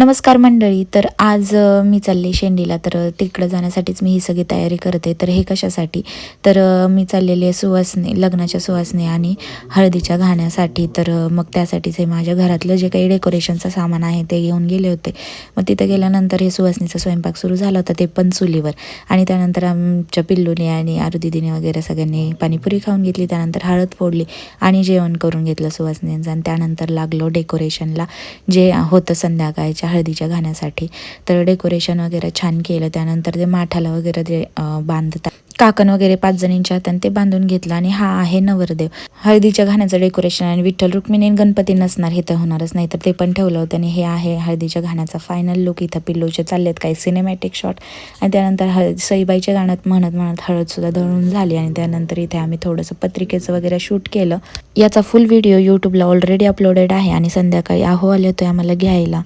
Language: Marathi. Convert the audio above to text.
नमस्कार मंडळी. तर आज मी चालले शेंडीला. तर तिकडं जाण्यासाठीच मी ही सगळी तयारी करते. तर हे कशासाठी, तर मी चाललेली आहे सुवासने, लग्नाच्या सुवासने आणि हळदीच्या घाण्यासाठी. तर मग त्यासाठीच हे माझ्या घरातलं जे काही डेकोरेशनचं सामान आहे ते घेऊन गेले होते. मग तिथं गेल्यानंतर हे सुवासनीचा स्वयंपाक सुरू झाला होता, ते पण चुलीवर. आणि त्यानंतर आमच्या पिल्लूने आणि आरुदीदीने वगैरे सगळ्यांनी पाणीपुरी खाऊन घेतली. त्यानंतर हळद फोडली आणि जेवण करून घेतलं सुवासनींचं. आणि त्यानंतर लागलो डेकोरेशनला, जे होतं संध्याकाळच्या हळदीच्या घाण्यासाठी. तर डेकोरेशन वगैरे छान केलं. त्यानंतर ते माठाला वगैरे जे बांधतात, काकण वगैरे 5 जणींच्या हाताने ते बांधून घेतलं. आणि हा आहे नवरदेव. हळदीच्या घाण्याचं डेकोरेशन आणि विठ्ठल रुक्मिणी गणपती नसणार, हे तर होणारच नाही, तर ते पण ठेवलं होतं. आणि हे आहे हळदीच्या घाण्याचा फायनल लुक. इथं पिल्लूचे चाललेत काही सिनेमॅटिक शॉट. आणि त्यानंतर सईबाईच्या गाण्यात म्हणत म्हणत हळदसुद्धा दळून झाली. आणि त्यानंतर इथे आम्ही थोडंसं पत्रिकेचं वगैरे शूट केलं. याचा फुल व्हिडिओ यूट्यूबला ऑलरेडी अपलोडेड आहे. आणि संध्याकाळी अहवाल येतोय आम्हाला घ्यायला.